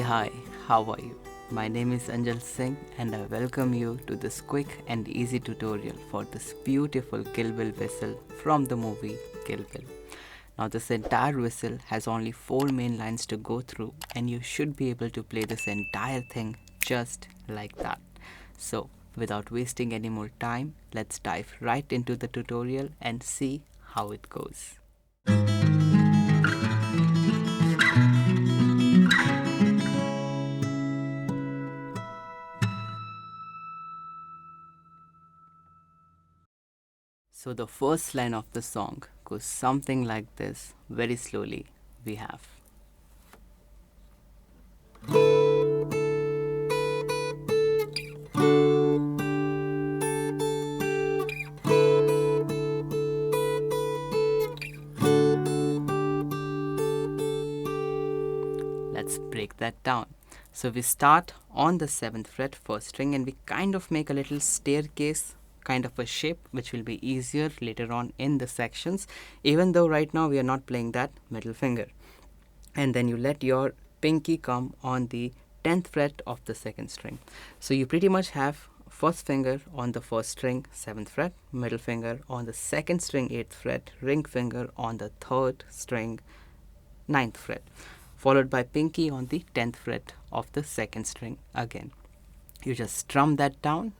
Hi, how are you? My name is Anjal Singh and I welcome you to this quick and easy tutorial for this beautiful Kill Bill whistle from the movie Kill Bill. Now this entire whistle has only 4 main lines to go through and you should be able to play this entire thing just like that. So without wasting any more time, let's dive right into the tutorial and see how it goes. So the first line of the song goes something like this, very slowly. We have. Let's break that down. So we start on the 7th fret first string and we kind of make a little staircase kind of a shape which will be easier later on in the sections, even though right now we are not playing that middle finger. And then you let your pinky come on the 10th fret of the 2nd string. So you pretty much have first finger on the first string 7th fret, middle finger on the 2nd string 8th fret, ring finger on the 3rd string 9th fret, followed by pinky on the 10th fret of the 2nd string again. You just strum that down.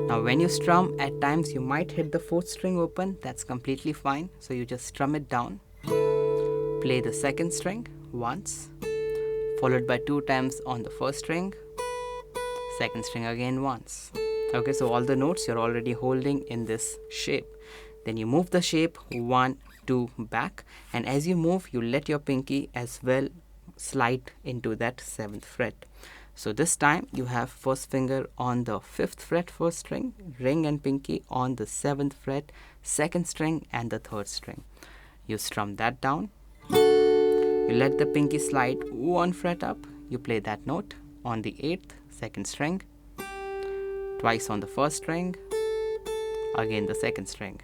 Now when you strum, at times you might hit the 4th string open, that's completely fine. So you just strum it down, play the 2nd string once, followed by 2 times on the 1st string, 2nd string again once. Okay, so all the notes you're already holding in this shape. Then you move the shape 1, 2 back, and as you move you let your pinky as well slide into that 7th fret. So this time you have first finger on the 5th fret first string, ring and pinky on the 7th fret 2nd string and the 3rd string. You strum that down, you let the pinky slide 1 fret up, you play that note on the 8th 2nd string, twice on the 1st string, again the 2nd string.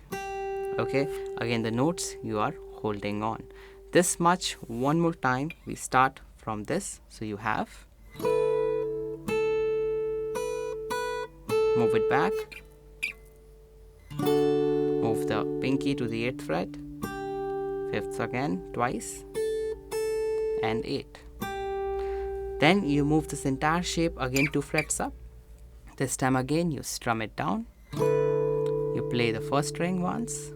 Okay, again the notes you are holding on. This much one more time. We start from this. So you have, move it back, move the pinky to the 8th fret, 5th again twice, and 8. Then you move this entire shape again 2 frets up. This time again you strum it down, you play the 1st string once,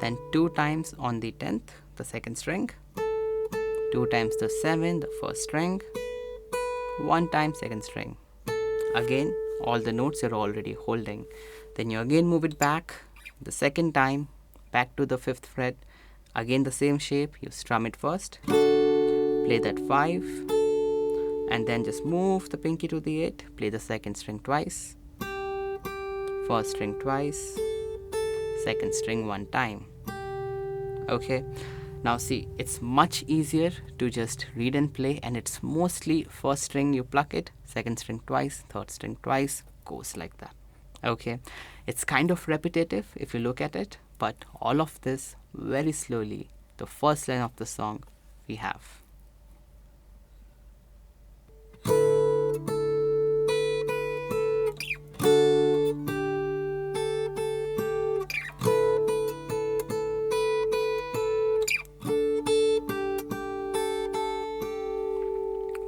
then 2 times on the 10th, the 2nd string, 2 times the 7th, the 1st string, 1 time 2nd string. Again all the notes you're already holding. Then you again move it back the 2nd time, back to the 5th fret, again the same shape. You strum it first, play that 5, and then just move the pinky to the 8, play the 2nd string twice, 1st string twice, 2nd string 1 time. Okay, now see, it's much easier to just read and play, and it's mostly 1st string you pluck it, 2nd string twice, 3rd string twice, goes like that. Okay, it's kind of repetitive if you look at it, but all of this very slowly. The first line of the song we have.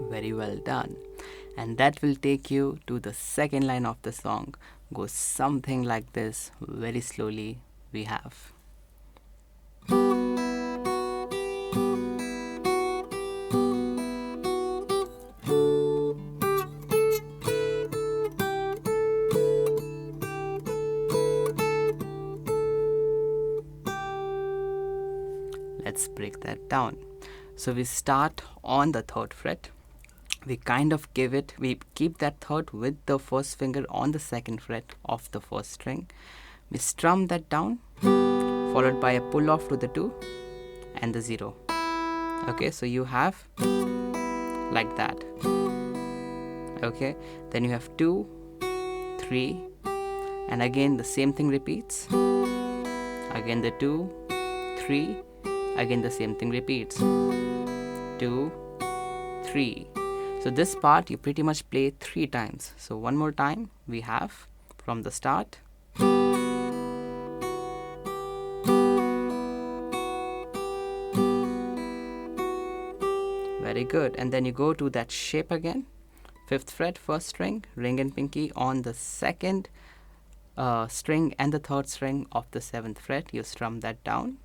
Very well done. And that will take you to the second line of the song. Goes something like this, very slowly. We have. Let's break that down. So we start on the 3rd fret. We kind of we keep that 3rd with the 1st finger on the 2nd fret of the 1st string. We strum that down, followed by a pull off to the 2 and the 0. Okay, so you have like that. Okay, then you have 2, 3, and again the same thing repeats. Again the 2, 3, again the same thing repeats. 2, 3, 3. So this part you pretty much play 3 times. So one more time we have from the start. Very good. And then you go to that shape again. 5th fret, 1st string, ring and pinky on the 2nd string and the 3rd string of the 7th fret. You strum that down,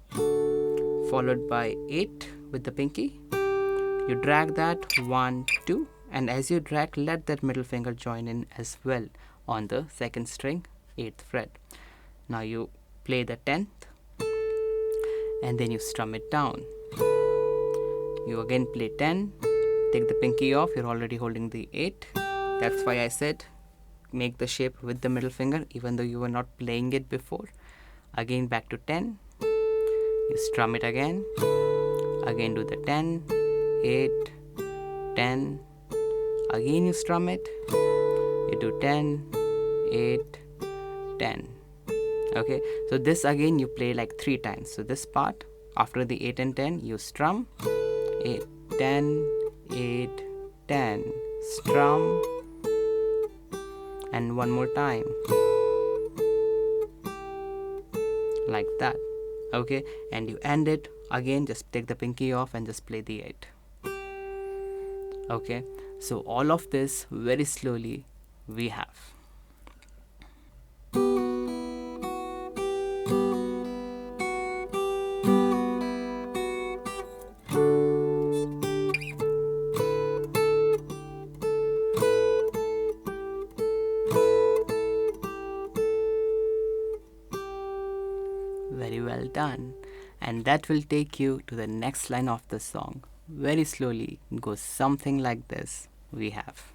followed by 8 with the pinky. You drag that 1, 2, and as you drag, let that middle finger join in as well on the 2nd string, 8th fret. Now you play the 10th and then you strum it down. You again play 10, take the pinky off, you're already holding the 8. That's why I said make the shape with the middle finger even though you were not playing it before. Again back to 10, you strum it again do the 10, 8, 10, again you strum it, you do 10, 8, 10. Okay, so this again you play like 3 times. So this part after the 8 and 10 you strum 8, 10, 8, 10, strum, and one more time like that. Okay, and you end it again, just take the pinky off and just play the 8. Okay, so all of this very slowly we have. Very well done. And that will take you to the next line of the song. Very slowly, it goes something like this. We have.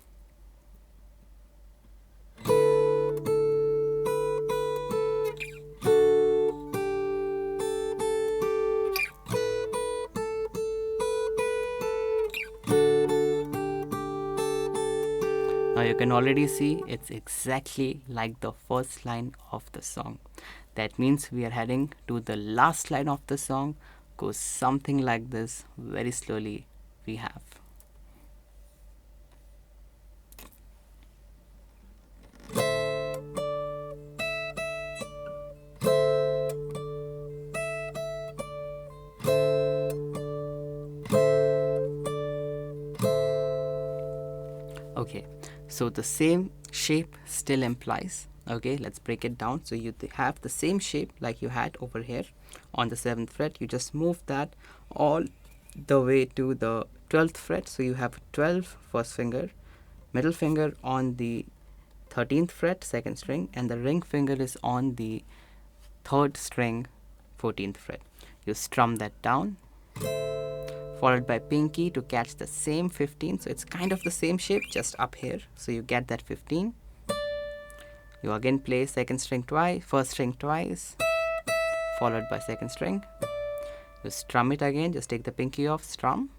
Now you can already see it's exactly like the first line of the song. That means we are heading to the last line of the song. Goes something like this. Very slowly we have. Okay, so the same shape still implies. Okay, let's break it down. So you have the same shape like you had over here on the 7th fret. You just move that all the way to the 12th fret. So you have 12 first finger, middle finger on the 13th fret, 2nd string, and the ring finger is on the 3rd string, 14th fret. You strum that down, followed by pinky to catch the same 15. So it's kind of the same shape, just up here. So you get that 15. You again play 2nd string twice, 1st string twice, followed by 2nd string. You strum it again, just take the pinky off, strum.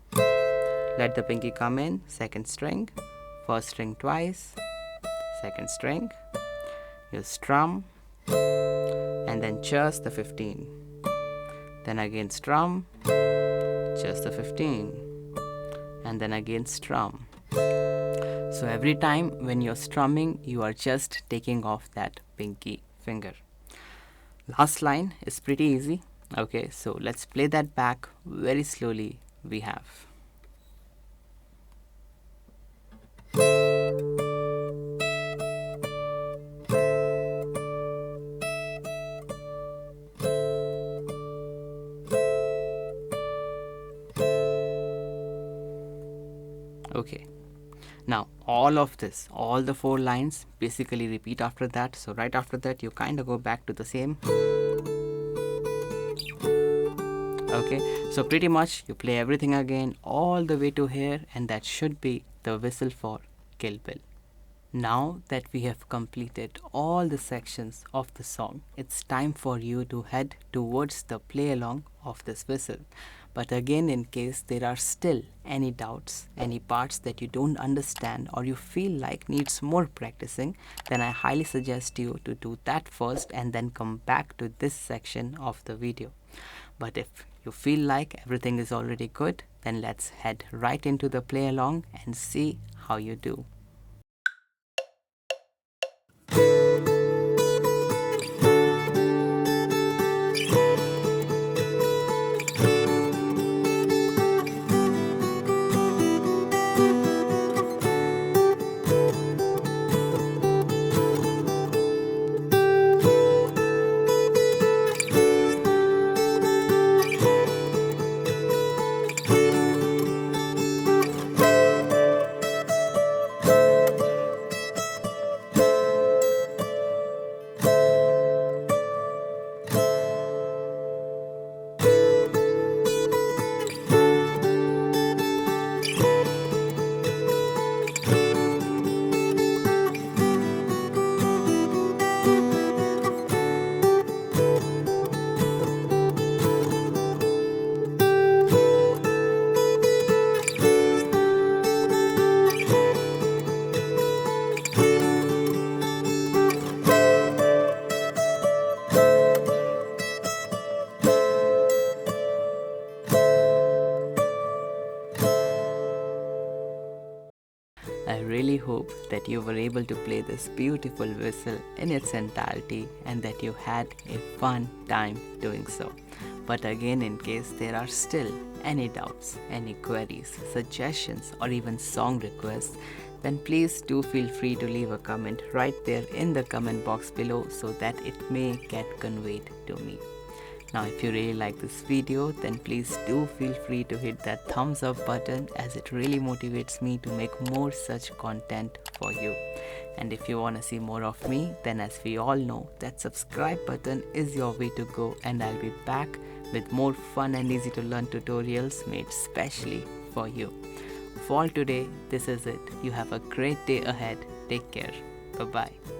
Let the pinky come in, 2nd string, 1st string twice, 2nd string. You strum, and then just the 15. Then again strum, just the 15. And then again strum. So every time when you're strumming, you are just taking off that pinky finger. Last line is pretty easy. Okay, so let's play that back very slowly. We have. Okay. Now all of this, all the 4 lines basically repeat after that. So right after that you kind of go back to the same. Okay, so pretty much you play everything again all the way to here, and that should be the whistle for Kill Bill. Now that we have completed all the sections of the song, it's time for you to head towards the play along of this whistle. But again, in case there are still any doubts, any parts that you don't understand or you feel like needs more practicing, then I highly suggest you to do that first and then come back to this section of the video. But if you feel like everything is already good, then let's head right into the play along and see how you do. I really hope that you were able to play this beautiful whistle in its entirety and that you had a fun time doing so. But again, in case there are still any doubts, any queries, suggestions, or even song requests, then please do feel free to leave a comment right there in the comment box below so that it may get conveyed to me. Now if you really like this video, then please do feel free to hit that thumbs up button, as it really motivates me to make more such content for you. And if you want to see more of me, then as we all know, that subscribe button is your way to go, and I'll be back with more fun and easy to learn tutorials made specially for you. For today, this is it. You have a great day ahead. Take care. Bye bye.